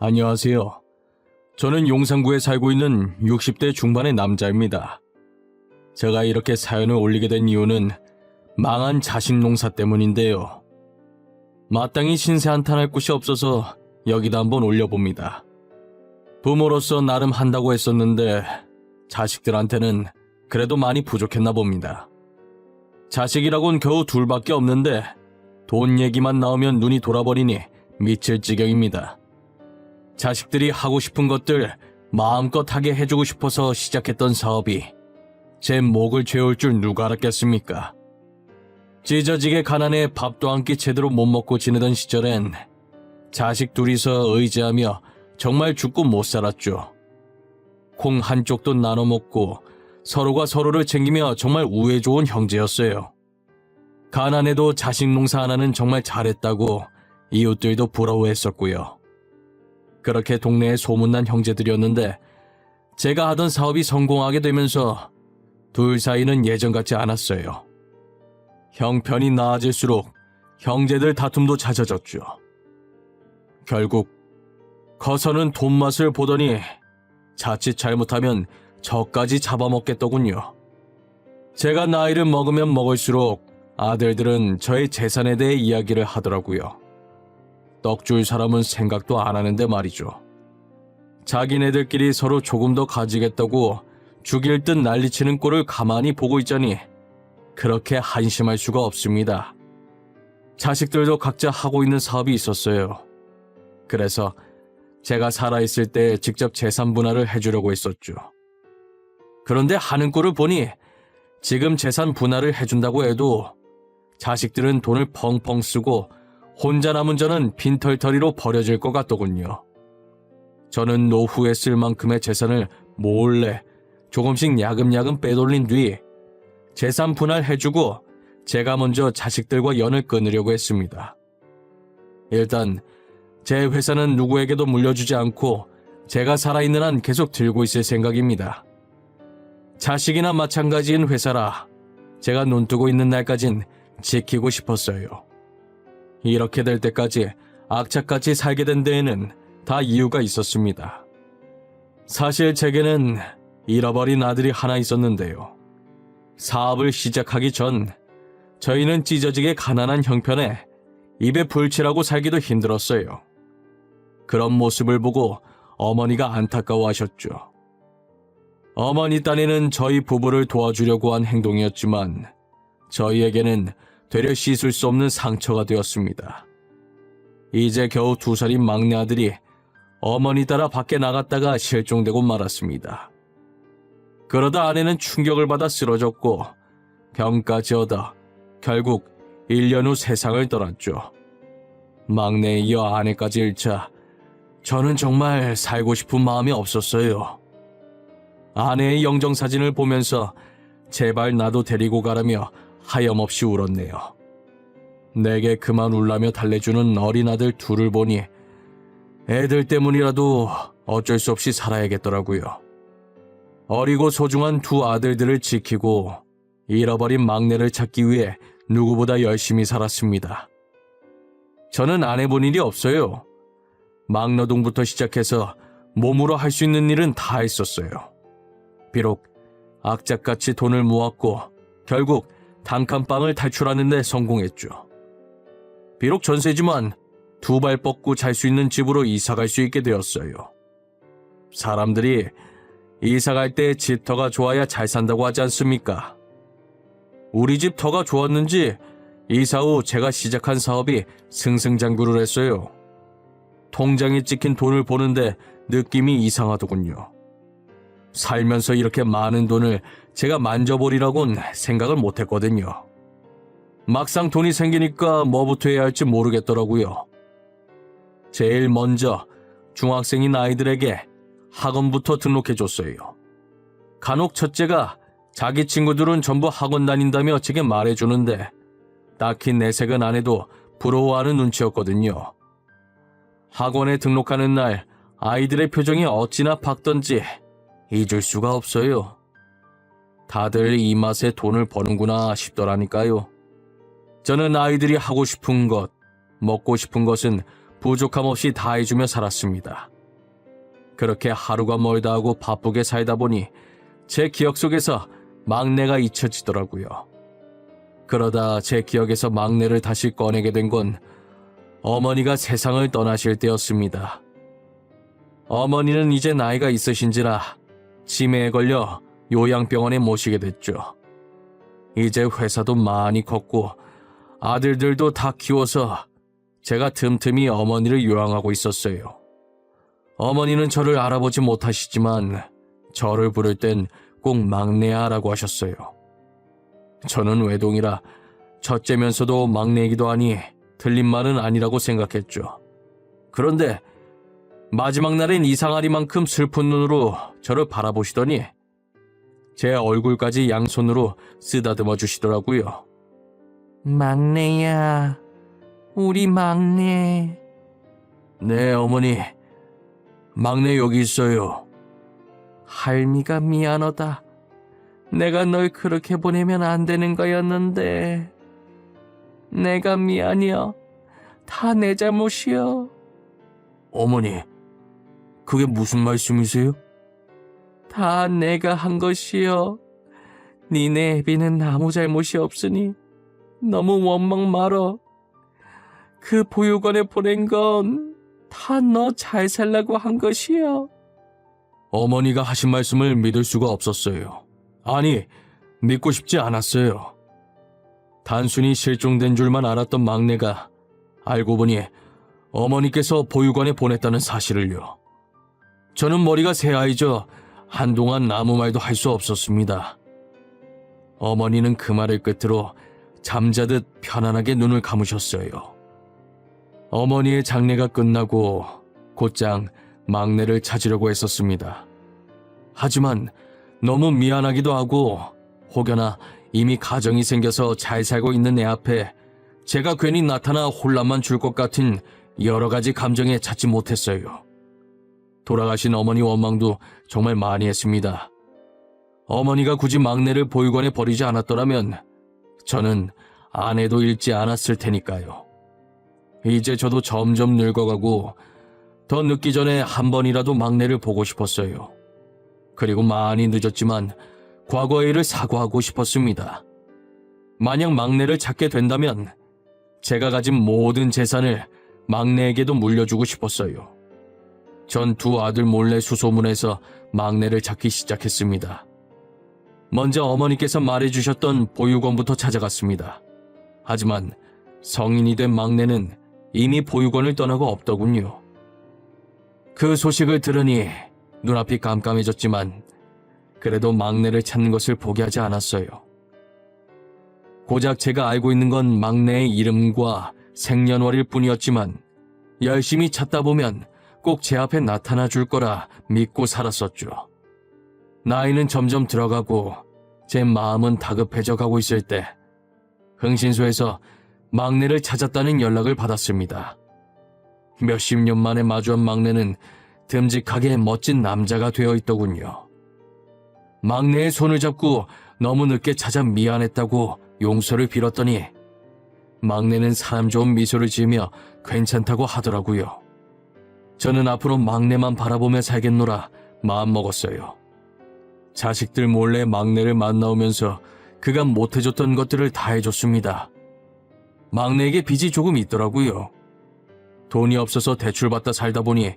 안녕하세요. 저는 용산구에 살고 있는 60대 중반의 남자입니다. 제가 이렇게 사연을 올리게 된 이유는 망한 자식 농사 때문인데요. 마땅히 신세 한탄할 곳이 없어서 여기다 한번 올려봅니다. 부모로서 나름 한다고 했었는데 자식들한테는 그래도 많이 부족했나 봅니다. 자식이라곤 겨우 둘밖에 없는데 돈 얘기만 나오면 눈이 돌아버리니 미칠 지경입니다. 자식들이 하고 싶은 것들 마음껏 하게 해주고 싶어서 시작했던 사업이 제 목을 죄올 줄 누가 알았겠습니까? 찢어지게 가난해 밥도 한 끼 제대로 못 먹고 지내던 시절엔 자식 둘이서 의지하며 정말 죽고 못 살았죠. 콩 한쪽도 나눠 먹고 서로가 서로를 챙기며 정말 우애 좋은 형제였어요. 가난해도 자식 농사 하나는 정말 잘했다고 이웃들도 부러워했었고요. 그렇게 동네에 소문난 형제들이었는데 제가 하던 사업이 성공하게 되면서 둘 사이는 예전 같지 않았어요. 형편이 나아질수록 형제들 다툼도 잦아졌죠. 결국 커서는 돈맛을 보더니 자칫 잘못하면 저까지 잡아먹겠더군요. 제가 나이를 먹으면 먹을수록 아들들은 저의 재산에 대해 이야기를 하더라고요. 떡 줄 사람은 생각도 안 하는데 말이죠. 자기네들끼리 서로 조금 더 가지겠다고 죽일 듯 난리치는 꼴을 가만히 보고 있자니 그렇게 한심할 수가 없습니다. 자식들도 각자 하고 있는 사업이 있었어요. 그래서 제가 살아있을 때 직접 재산 분할을 해주려고 했었죠. 그런데 하는 꼴을 보니 지금 재산 분할을 해준다고 해도 자식들은 돈을 펑펑 쓰고 혼자 남은 저는 빈털터리로 버려질 것 같더군요. 저는 노후에 쓸 만큼의 재산을 몰래 조금씩 야금야금 빼돌린 뒤 재산 분할해주고 제가 먼저 자식들과 연을 끊으려고 했습니다. 일단 제 회사는 누구에게도 물려주지 않고 제가 살아있는 한 계속 들고 있을 생각입니다. 자식이나 마찬가지인 회사라 제가 눈뜨고 있는 날까진 지키고 싶었어요. 이렇게 될 때까지 악착같이 살게 된 데에는 다 이유가 있었습니다. 사실 제게는 잃어버린 아들이 하나 있었는데요. 사업을 시작하기 전 저희는 찢어지게 가난한 형편에 입에 불칠하고 살기도 힘들었어요. 그런 모습을 보고 어머니가 안타까워하셨죠. 어머니 딴에는 저희 부부를 도와주려고 한 행동이었지만 저희에게는 되려 씻을 수 없는 상처가 되었습니다. 이제 겨우 2살인 막내 아들이 어머니 따라 밖에 나갔다가 실종되고 말았습니다. 그러다 아내는 충격을 받아 쓰러졌고 병까지 얻어 결국 1년 후 세상을 떠났죠. 막내에 이어 아내까지 잃자 저는 정말 살고 싶은 마음이 없었어요. 아내의 영정사진을 보면서 제발 나도 데리고 가라며 하염없이 울었네요. 내게 그만 울라며 달래주는 어린 아들 둘을 보니 애들 때문이라도 어쩔 수 없이 살아야겠더라고요. 어리고 소중한 두 아들들을 지키고 잃어버린 막내를 찾기 위해 누구보다 열심히 살았습니다. 저는 안 해본 일이 없어요. 막노동부터 시작해서 몸으로 할 수 있는 일은 다 했었어요. 비록 악착같이 돈을 모았고 결국 단칸방을 탈출하는 데 성공했죠. 비록 전세지만 2발 뻗고 잘 수 있는 집으로 이사갈 수 있게 되었어요. 사람들이 이사갈 때 집 터가 좋아야 잘 산다고 하지 않습니까? 우리 집 터가 좋았는지 이사 후 제가 시작한 사업이 승승장구를 했어요. 통장에 찍힌 돈을 보는데 느낌이 이상하더군요. 살면서 이렇게 많은 돈을 제가 만져보리라곤 생각을 못했거든요. 막상 돈이 생기니까 뭐부터 해야 할지 모르겠더라고요. 제일 먼저 중학생인 아이들에게 학원부터 등록해줬어요. 간혹 첫째가 자기 친구들은 전부 학원 다닌다며 제게 말해주는데 딱히 내색은 안 해도 부러워하는 눈치였거든요. 학원에 등록하는 날 아이들의 표정이 어찌나 밝던지 잊을 수가 없어요. 다들 이 맛에 돈을 버는구나 싶더라니까요. 저는 아이들이 하고 싶은 것, 먹고 싶은 것은 부족함 없이 다 해주며 살았습니다. 그렇게 하루가 멀다 하고 바쁘게 살다 보니 제 기억 속에서 막내가 잊혀지더라고요. 그러다 제 기억에서 막내를 다시 꺼내게 된 건 어머니가 세상을 떠나실 때였습니다. 어머니는 이제 나이가 있으신지라 치매에 걸려 요양병원에 모시게 됐죠. 이제 회사도 많이 컸고 아들들도 다 키워서 제가 틈틈이 어머니를 요양하고 있었어요. 어머니는 저를 알아보지 못하시지만 저를 부를 땐 꼭 막내야라고 하셨어요. 저는 외동이라 첫째면서도 막내이기도 하니 틀린 말은 아니라고 생각했죠. 그런데 마지막 날엔 이상하리만큼 슬픈 눈으로 저를 바라보시더니 제 얼굴까지 양손으로 쓰다듬어 주시더라고요. 막내야, 우리 막내. 네, 어머니. 막내 여기 있어요. 할미가 미안하다. 내가 널 그렇게 보내면 안 되는 거였는데. 내가 미안이여. 다 내 잘못이여. 어머니, 그게 무슨 말씀이세요? 다 내가 한 것이여. 니네 애비는 아무 잘못이 없으니 너무 원망 말어. 그 보육원에 보낸 건 다 너 잘 살라고 한 것이여. 어머니가 하신 말씀을 믿을 수가 없었어요. 아니, 믿고 싶지 않았어요. 단순히 실종된 줄만 알았던 막내가 알고 보니 어머니께서 보육원에 보냈다는 사실을요. 저는 머리가 새아이져 한동안 아무 말도 할 수 없었습니다. 어머니는 그 말을 끝으로 잠자듯 편안하게 눈을 감으셨어요. 어머니의 장례가 끝나고 곧장 막내를 찾으려고 했었습니다. 하지만 너무 미안하기도 하고 혹여나 이미 가정이 생겨서 잘 살고 있는 애 앞에 제가 괜히 나타나 혼란만 줄 것 같은 여러 가지 감정에 찾지 못했어요. 돌아가신 어머니 원망도 정말 많이 했습니다. 어머니가 굳이 막내를 보육원에 버리지 않았더라면 저는 아내도 잃지 않았을 테니까요. 이제 저도 점점 늙어가고 더 늦기 전에 한 번이라도 막내를 보고 싶었어요. 그리고 많이 늦었지만 과거의 일을 사과하고 싶었습니다. 만약 막내를 찾게 된다면 제가 가진 모든 재산을 막내에게도 물려주고 싶었어요. 전 두 아들 몰래 수소문해서 막내를 찾기 시작했습니다. 먼저 어머니께서 말해주셨던 보육원부터 찾아갔습니다. 하지만 성인이 된 막내는 이미 보육원을 떠나고 없더군요. 그 소식을 들으니 눈앞이 깜깜해졌지만 그래도 막내를 찾는 것을 포기하지 않았어요. 고작 제가 알고 있는 건 막내의 이름과 생년월일 뿐이었지만 열심히 찾다 보면 꼭 제 앞에 나타나 줄 거라 믿고 살았었죠. 나이는 점점 들어가고 제 마음은 다급해져 가고 있을 때 흥신소에서 막내를 찾았다는 연락을 받았습니다. 몇십 년 만에 마주한 막내는 듬직하게 멋진 남자가 되어 있더군요. 막내의 손을 잡고 너무 늦게 찾아 미안했다고 용서를 빌었더니 막내는 사람 좋은 미소를 지으며 괜찮다고 하더라고요. 저는 앞으로 막내만 바라보며 살겠노라 마음먹었어요. 자식들 몰래 막내를 만나오면서 그가 못해줬던 것들을 다 해줬습니다. 막내에게 빚이 조금 있더라고요. 돈이 없어서 대출받다 살다 보니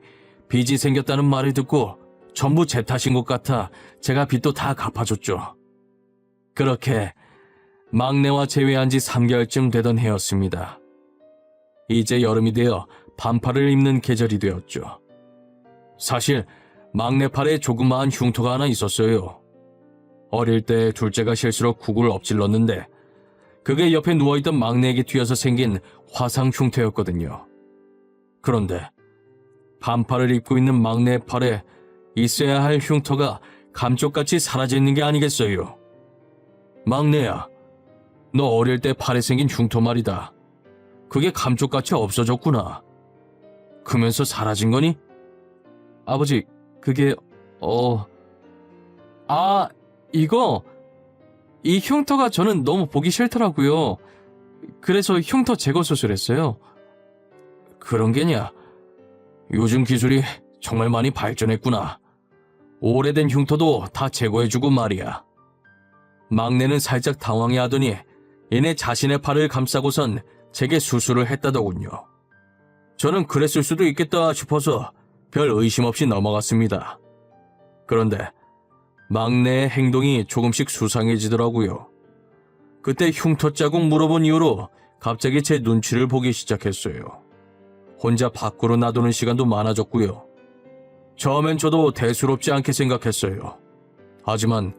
빚이 생겼다는 말을 듣고 전부 제 탓인 것 같아 제가 빚도 다 갚아줬죠. 그렇게 막내와 재회한 지 3개월쯤 되던 해였습니다. 이제 여름이 되어 반팔을 입는 계절이 되었죠. 사실 막내 팔에 조그마한 흉터가 하나 있었어요. 어릴 때 둘째가 실수로 국을 엎질렀는데 그게 옆에 누워있던 막내에게 튀어서 생긴 화상 흉터였거든요. 그런데 반팔을 입고 있는 막내 팔에 있어야 할 흉터가 감쪽같이 사라져 있는 게 아니겠어요. 막내야, 너 어릴 때 팔에 생긴 흉터 말이다. 그게 감쪽같이 없어졌구나. 크면서 사라진 거니? 아버지, 그게 이 흉터가 저는 너무 보기 싫더라고요. 그래서 흉터 제거 수술했어요. 그런 게냐? 요즘 기술이 정말 많이 발전했구나. 오래된 흉터도 다 제거해주고 말이야. 막내는 살짝 당황해하더니 이내 자신의 팔을 감싸고선 제게 수술을 했다더군요. 저는 그랬을 수도 있겠다 싶어서 별 의심 없이 넘어갔습니다. 그런데 막내의 행동이 조금씩 수상해지더라고요. 그때 흉터 자국 물어본 이후로 갑자기 제 눈치를 보기 시작했어요. 혼자 밖으로 나도는 시간도 많아졌고요. 처음엔 저도 대수롭지 않게 생각했어요. 하지만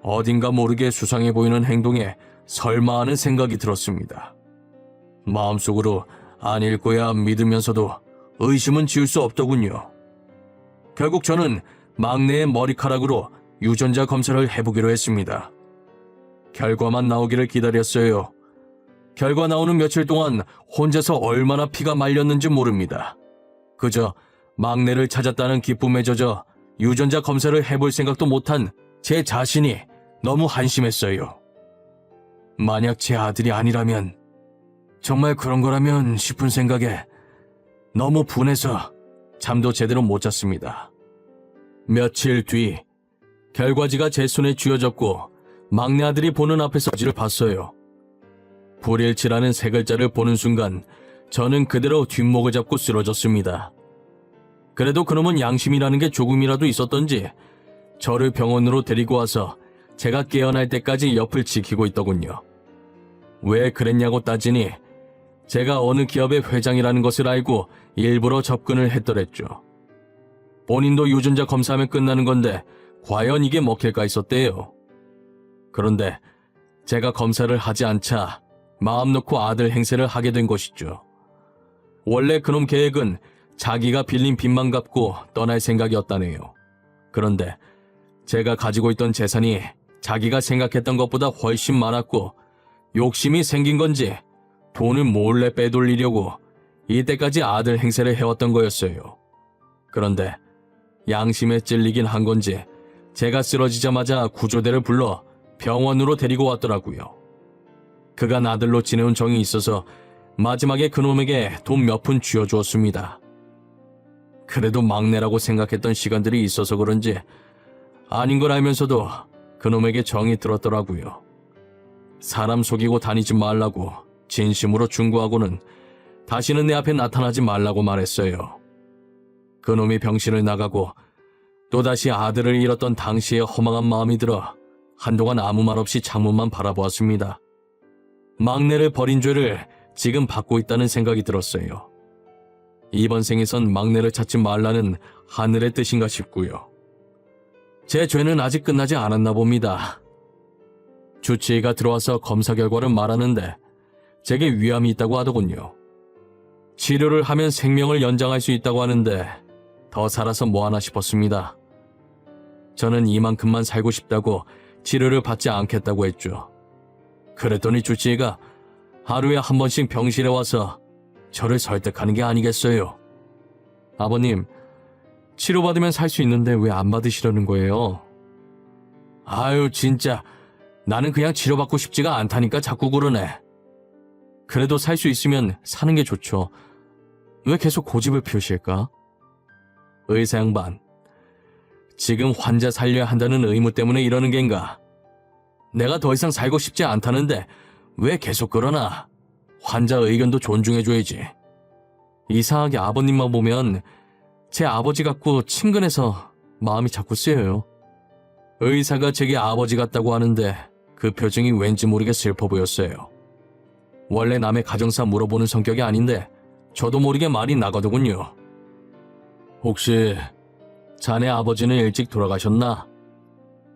어딘가 모르게 수상해 보이는 행동에 설마 하는 생각이 들었습니다. 마음속으로 아닐 거야 믿으면서도 의심은 지울 수 없더군요. 결국 저는 막내의 머리카락으로 유전자 검사를 해보기로 했습니다. 결과만 나오기를 기다렸어요. 결과 나오는 며칠 동안 혼자서 얼마나 피가 말렸는지 모릅니다. 그저 막내를 찾았다는 기쁨에 젖어 유전자 검사를 해볼 생각도 못한 제 자신이 너무 한심했어요. 만약 제 아들이 아니라면, 정말 그런 거라면 싶은 생각에 너무 분해서 잠도 제대로 못 잤습니다. 며칠 뒤 결과지가 제 손에 쥐어졌고 막내 아들이 보는 앞에서 지를 봤어요. 불일치라는 세 글자를 보는 순간 저는 그대로 뒷목을 잡고 쓰러졌습니다. 그래도 그놈은 양심이라는 게 조금이라도 있었던지 저를 병원으로 데리고 와서 제가 깨어날 때까지 옆을 지키고 있더군요. 왜 그랬냐고 따지니 제가 어느 기업의 회장이라는 것을 알고 일부러 접근을 했더랬죠. 본인도 유전자 검사하면 끝나는 건데 과연 이게 먹힐까 했었대요. 그런데 제가 검사를 하지 않자 마음 놓고 아들 행세를 하게 된 것이죠. 원래 그놈 계획은 자기가 빌린 빚만 갚고 떠날 생각이었다네요. 그런데 제가 가지고 있던 재산이 자기가 생각했던 것보다 훨씬 많았고 욕심이 생긴 건지 돈을 몰래 빼돌리려고 이때까지 아들 행세를 해왔던 거였어요. 그런데 양심에 찔리긴 한 건지 제가 쓰러지자마자 구조대를 불러 병원으로 데리고 왔더라고요. 그간 아들로 지내온 정이 있어서 마지막에 그놈에게 돈 몇 푼 쥐어주었습니다. 그래도 막내라고 생각했던 시간들이 있어서 그런지 아닌 걸 알면서도 그놈에게 정이 들었더라고요. 사람 속이고 다니지 말라고 진심으로 충고하고는 다시는 내 앞에 나타나지 말라고 말했어요. 그놈이 병실을 나가고 또다시 아들을 잃었던 당시의 허망한 마음이 들어 한동안 아무 말 없이 창문만 바라보았습니다. 막내를 버린 죄를 지금 받고 있다는 생각이 들었어요. 이번 생에선 막내를 찾지 말라는 하늘의 뜻인가 싶고요. 제 죄는 아직 끝나지 않았나 봅니다. 주치의가 들어와서 검사 결과를 말하는데 제게 위암이 있다고 하더군요. 치료를 하면 생명을 연장할 수 있다고 하는데 더 살아서 뭐하나 싶었습니다. 저는 이만큼만 살고 싶다고 치료를 받지 않겠다고 했죠. 그랬더니 주치의가 하루에 한 번씩 병실에 와서 저를 설득하는 게 아니겠어요. 아버님, 치료받으면 살 수 있는데 왜 안 받으시려는 거예요? 아유, 진짜 나는 그냥 치료받고 싶지가 않다니까 자꾸 그러네. 그래도 살 수 있으면 사는 게 좋죠. 왜 계속 고집을 피우실까? 의사 양반, 지금 환자 살려야 한다는 의무 때문에 이러는 겐가? 내가 더 이상 살고 싶지 않다는데 왜 계속 그러나? 환자 의견도 존중해줘야지. 이상하게 아버님만 보면 제 아버지 같고 친근해서 마음이 자꾸 쓰여요. 의사가 제게 아버지 같다고 하는데 그 표정이 왠지 모르게 슬퍼 보였어요. 원래 남의 가정사 물어보는 성격이 아닌데 저도 모르게 말이 나가더군요. 혹시 자네 아버지는 일찍 돌아가셨나?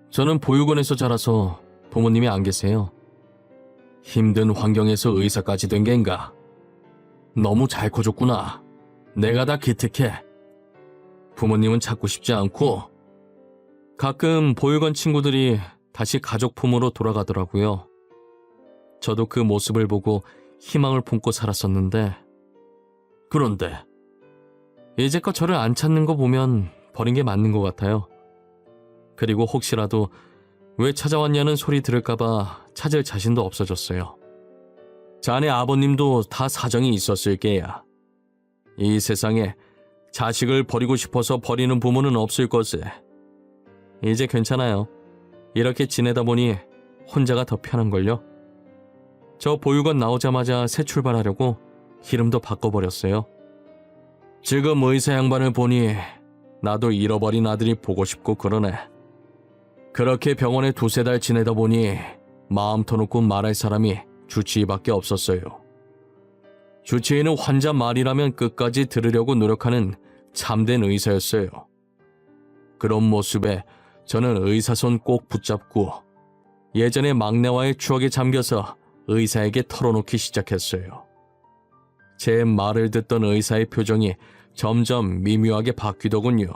저는 보육원에서 자라서 부모님이 안 계세요. 힘든 환경에서 의사까지 된 겐가? 너무 잘 커줬구나. 내가 다 기특해. 부모님은 찾고 싶지 않고 가끔 보육원 친구들이 다시 가족 품으로 돌아가더라고요. 저도 그 모습을 보고 희망을 품고 살았었는데, 그런데 이제껏 저를 안 찾는 거 보면 버린 게 맞는 것 같아요. 그리고 혹시라도 왜 찾아왔냐는 소리 들을까봐 찾을 자신도 없어졌어요. 자네 아버님도 다 사정이 있었을 게야. 이 세상에 자식을 버리고 싶어서 버리는 부모는 없을 것에. 이제 괜찮아요. 이렇게 지내다 보니 혼자가 더 편한걸요. 저 보육원 나오자마자 새 출발하려고 이름도 바꿔버렸어요. 지금 의사 양반을 보니 나도 잃어버린 아들이 보고 싶고 그러네. 그렇게 병원에 두세 달 지내다 보니 마음 터놓고 말할 사람이 주치의밖에 없었어요. 주치의는 환자 말이라면 끝까지 들으려고 노력하는 참된 의사였어요. 그런 모습에 저는 의사 손 꼭 붙잡고 예전의 막내와의 추억에 잠겨서 의사에게 털어놓기 시작했어요. 제 말을 듣던 의사의 표정이 점점 미묘하게 바뀌더군요.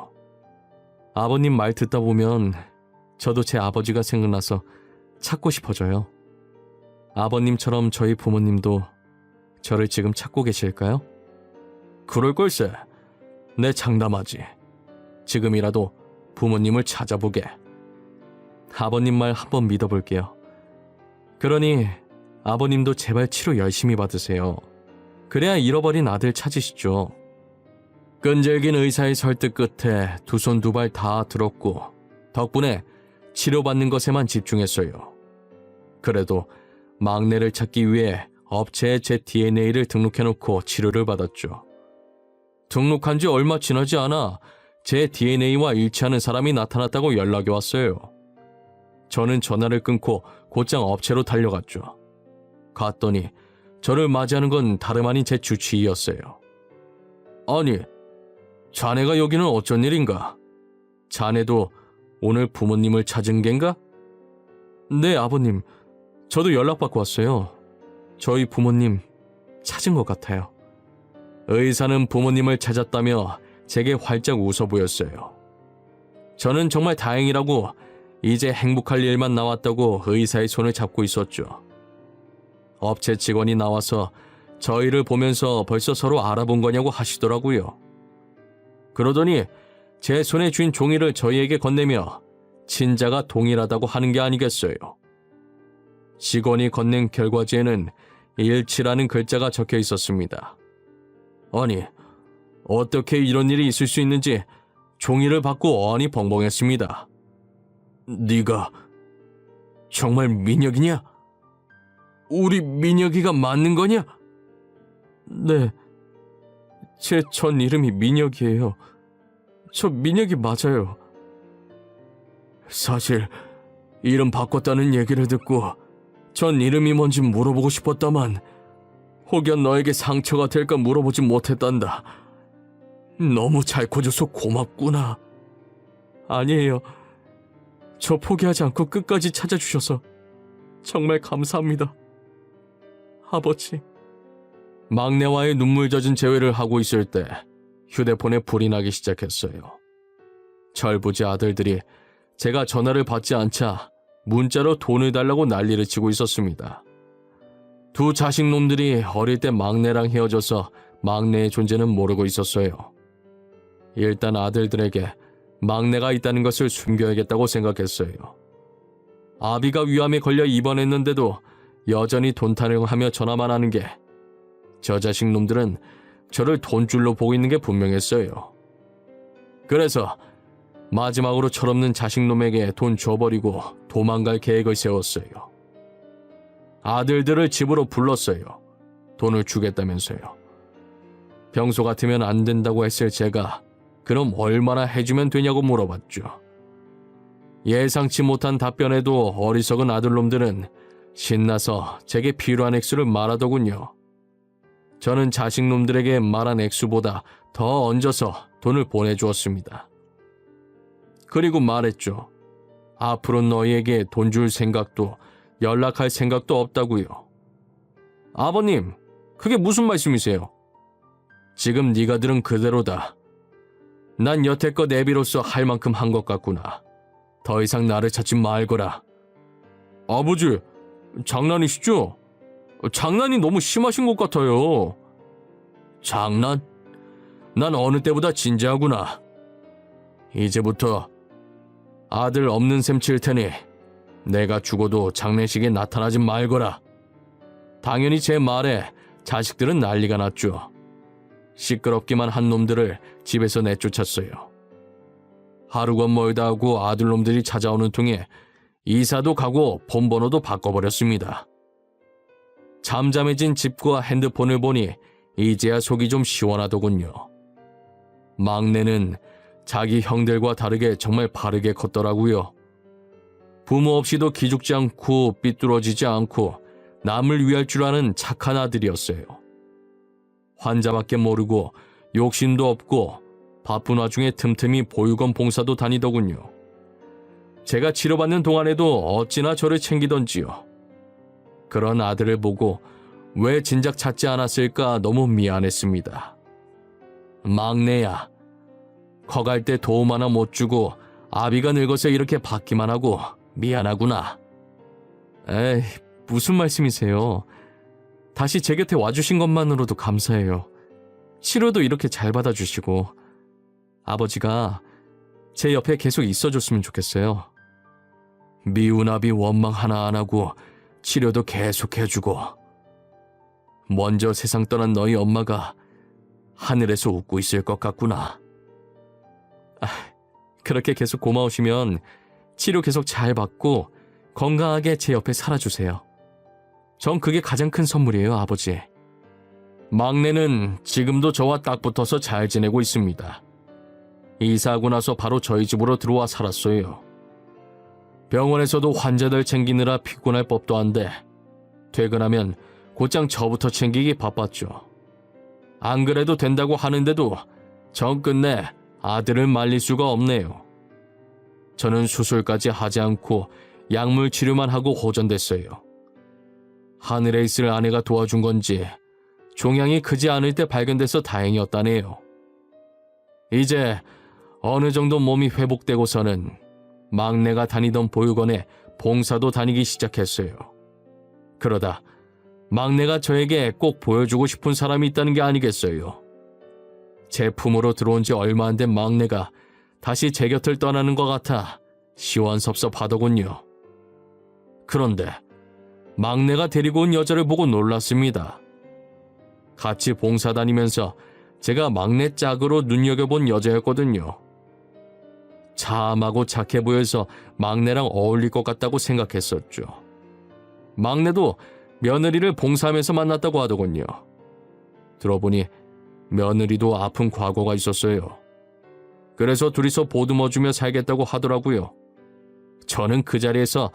아버님 말 듣다 보면 저도 제 아버지가 생각나서 찾고 싶어져요. 아버님처럼 저희 부모님도 저를 지금 찾고 계실까요? 그럴 걸세. 내 장담하지. 지금이라도 부모님을 찾아보게. 아버님 말 한번 믿어볼게요. 그러니 아버님도 제발 치료 열심히 받으세요. 그래야 잃어버린 아들 찾으시죠. 끈질긴 의사의 설득 끝에 두 손 두 발 다 들었고 덕분에 치료받는 것에만 집중했어요. 그래도 막내를 찾기 위해 업체에 제 DNA를 등록해놓고 치료를 받았죠. 등록한 지 얼마 지나지 않아 제 DNA와 일치하는 사람이 나타났다고 연락이 왔어요. 저는 전화를 끊고 곧장 업체로 달려갔죠. 갔더니 저를 맞이하는 건 다름 아닌 제 주치의였어요. 아니, 자네가 여기는 어쩐 일인가? 자네도 오늘 부모님을 찾은 겐가? 네, 아버님. 저도 연락받고 왔어요. 저희 부모님 찾은 것 같아요. 의사는 부모님을 찾았다며 제게 활짝 웃어 보였어요. 저는 정말 다행이라고 이제 행복할 일만 남았다고 의사의 손을 잡고 있었죠. 업체 직원이 나와서 저희를 보면서 벌써 서로 알아본 거냐고 하시더라고요. 그러더니 제 손에 쥔 종이를 저희에게 건네며 친자가 동일하다고 하는 게 아니겠어요. 직원이 건넨 결과지에는 일치라는 글자가 적혀 있었습니다. 아니, 어떻게 이런 일이 있을 수 있는지 종이를 받고 어안이 벙벙했습니다. 네가 정말 민혁이냐? 우리 민혁이가 맞는 거냐? 네, 제 전 이름이 민혁이에요. 저 민혁이 맞아요. 사실 이름 바꿨다는 얘기를 듣고 전 이름이 뭔지 물어보고 싶었다만 혹여 너에게 상처가 될까 물어보지 못했단다. 너무 잘 커줘서 고맙구나. 아니에요. 저 포기하지 않고 끝까지 찾아주셔서 정말 감사합니다. 아버지. 막내와의 눈물 젖은 재회를 하고 있을 때 휴대폰에 불이 나기 시작했어요. 철부지 아들들이 제가 전화를 받지 않자 문자로 돈을 달라고 난리를 치고 있었습니다. 두 자식놈들이 어릴 때 막내랑 헤어져서 막내의 존재는 모르고 있었어요. 일단 아들들에게 막내가 있다는 것을 숨겨야겠다고 생각했어요. 아비가 위암에 걸려 입원했는데도 여전히 돈 타령하며 전화만 하는 게 저 자식 놈들은 저를 돈줄로 보고 있는 게 분명했어요. 그래서 마지막으로 철없는 자식놈에게 돈 줘버리고 도망갈 계획을 세웠어요. 아들들을 집으로 불렀어요. 돈을 주겠다면서요. 평소 같으면 안 된다고 했을 제가 그럼 얼마나 해주면 되냐고 물어봤죠. 예상치 못한 답변에도 어리석은 아들놈들은 신나서 제게 필요한 액수를 말하더군요. 저는 자식놈들에게 말한 액수보다 더 얹어서 돈을 보내주었습니다. 그리고 말했죠. 앞으로 너희에게 돈 줄 생각도 연락할 생각도 없다고요. 아버님, 그게 무슨 말씀이세요? 지금 네가 들은 그대로다. 난 여태껏 애비로서 할 만큼 한 것 같구나. 더 이상 나를 찾지 말거라. 아버지, 장난이시죠? 장난이 너무 심하신 것 같아요. 장난? 난 어느 때보다 진지하구나. 이제부터 아들 없는 셈 칠 테니 내가 죽어도 장례식에 나타나지 말거라. 당연히 제 말에 자식들은 난리가 났죠. 시끄럽기만 한 놈들을 집에서 내쫓았어요. 하루가 멀다 하고 아들놈들이 찾아오는 통에 이사도 가고 폰번호도 바꿔버렸습니다. 잠잠해진 집과 핸드폰을 보니 이제야 속이 좀 시원하더군요. 막내는 자기 형들과 다르게 정말 바르게 컸더라고요. 부모 없이도 기죽지 않고 삐뚤어지지 않고 남을 위할 줄 아는 착한 아들이었어요. 환자밖에 모르고 욕심도 없고 바쁜 와중에 틈틈이 보육원 봉사도 다니더군요. 제가 치료받는 동안에도 어찌나 저를 챙기던지요. 그런 아들을 보고 왜 진작 찾지 않았을까 너무 미안했습니다. 막내야, 커갈 때 도움 하나 못 주고 아비가 늙어서 이렇게 받기만 하고 미안하구나. 에이, 무슨 말씀이세요? 다시 제 곁에 와주신 것만으로도 감사해요. 치료도 이렇게 잘 받아주시고 아버지가 제 옆에 계속 있어줬으면 좋겠어요. 미운 아비 원망 하나 안 하고 치료도 계속 해주고 먼저 세상 떠난 너희 엄마가 하늘에서 웃고 있을 것 같구나. 그렇게 계속 고마우시면 치료 계속 잘 받고 건강하게 제 옆에 살아주세요. 전 그게 가장 큰 선물이에요, 아버지. 막내는 지금도 저와 딱 붙어서 잘 지내고 있습니다. 이사하고 나서 바로 저희 집으로 들어와 살았어요. 병원에서도 환자들 챙기느라 피곤할 법도 한데 퇴근하면 곧장 저부터 챙기기 바빴죠. 안 그래도 된다고 하는데도 전 끝내 아들을 말릴 수가 없네요. 저는 수술까지 하지 않고 약물 치료만 하고 호전됐어요. 하늘에 있을 아내가 도와준 건지 종양이 크지 않을 때 발견돼서 다행이었다네요. 이제 어느 정도 몸이 회복되고서는 막내가 다니던 보육원에 봉사도 다니기 시작했어요. 그러다 막내가 저에게 꼭 보여주고 싶은 사람이 있다는 게 아니겠어요. 제 품으로 들어온 지 얼마 안 된 막내가 다시 제 곁을 떠나는 것 같아 시원섭섭하더군요. 그런데 막내가 데리고 온 여자를 보고 놀랐습니다. 같이 봉사 다니면서 제가 막내 짝으로 눈여겨본 여자였거든요. 참하고 착해 보여서 막내랑 어울릴 것 같다고 생각했었죠. 막내도 며느리를 봉사하면서 만났다고 하더군요. 들어보니 며느리도 아픈 과거가 있었어요. 그래서 둘이서 보듬어주며 살겠다고 하더라고요. 저는 그 자리에서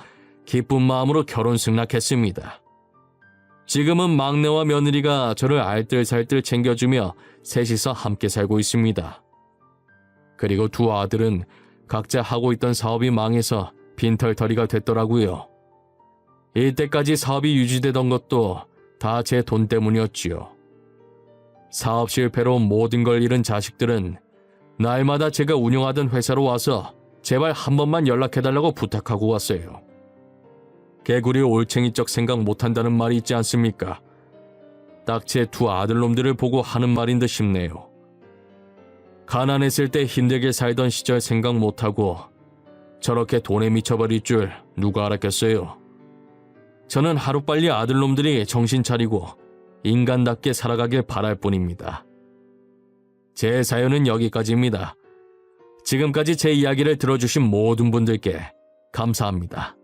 기쁜 마음으로 결혼 승낙했습니다. 지금은 막내와 며느리가 저를 알뜰살뜰 챙겨주며 셋이서 함께 살고 있습니다. 그리고 두 아들은 각자 하고 있던 사업이 망해서 빈털터리가 됐더라고요. 이때까지 사업이 유지되던 것도 다 제 돈 때문이었지요. 사업 실패로 모든 걸 잃은 자식들은 날마다 제가 운영하던 회사로 와서 제발 한 번만 연락해달라고 부탁하고 왔어요. 개구리 올챙이적 생각 못한다는 말이 있지 않습니까? 딱 제 두 아들놈들을 보고 하는 말인 듯 싶네요. 가난했을 때 힘들게 살던 시절 생각 못하고 저렇게 돈에 미쳐버릴 줄 누가 알았겠어요. 저는 하루빨리 아들놈들이 정신 차리고 인간답게 살아가길 바랄 뿐입니다. 제 사연은 여기까지입니다. 지금까지 제 이야기를 들어주신 모든 분들께 감사합니다.